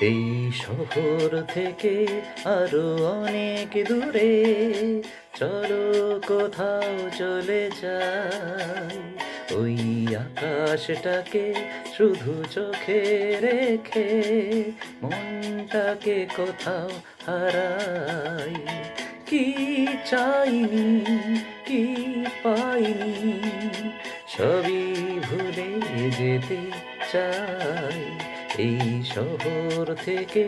এই শহর থেকে আরো অনেক দূরে চলো কোথাও চলে যাই। ওই আকাশটাকে শুধু চোখে রেখে মনটাকে কোথাও হারাই। কি চাইনি, কি পাইনি, সবই ভুলে যেতে চাই। এই শহর থেকে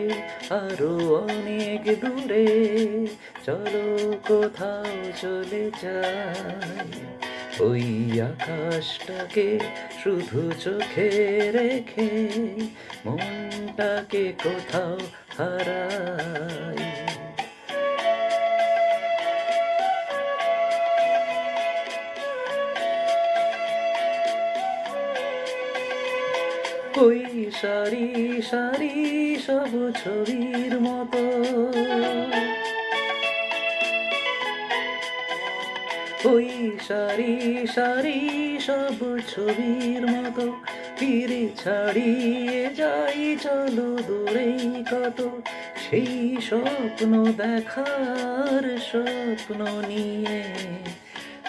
আরো অনেক দূরে চলো কোথাও চলে যাই। ওই আকাশটাকে শুধু চোখে রেখে মনটাকে কোথাও হারাই। ওই সারি সারি সব ছবির মতো, ওই সারি সারি সব ছবির মতো ফিরে ছাড়িয়ে যাই চলো দূরেই কত। সেই স্বপ্ন দেখার স্বপ্ন নিয়ে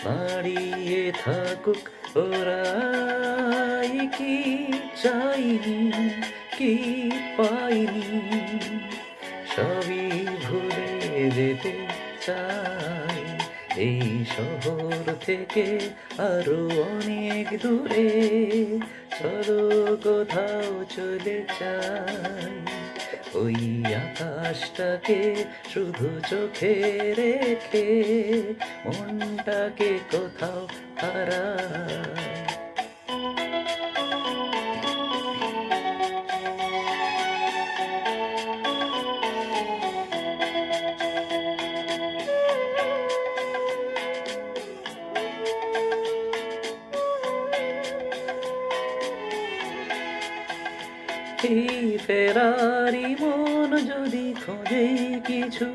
দাঁড়িয়ে থাকুক ওরাই। কি চাইনি, কি পাইনি, সবই ভুলে যেতে চাই। এই শহর থেকে আরো অনেক দূরে চলো কোথাও চলে যাই। ওই আকাশটাকে শুধু চোখে রেখে মনটাকে কোথাও হারাই। এই ফেরারি মন যদি খোঁজে কিছু,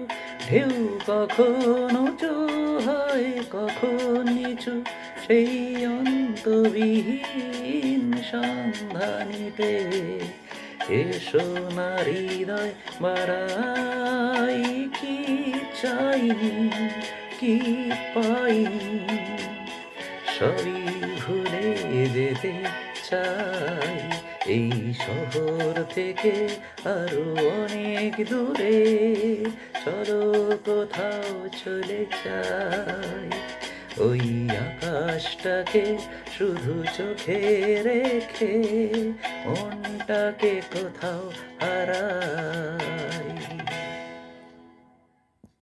ঢেউ কখন উঁচু হয় কখন নিচু, সেই অন্তবিহীন সন্ধানিতে এসো না হৃদয় বাড়াই। কি চাইনি, কি পাইনি, সবই ভুলে যেতে চাই। এই শহর থেকে আরো অনেক দূরে চলো কোথাও চলে যাই। ওই আকাশটাকে শুধু চোখে রেখে মনটাকে কোথাও হারাই।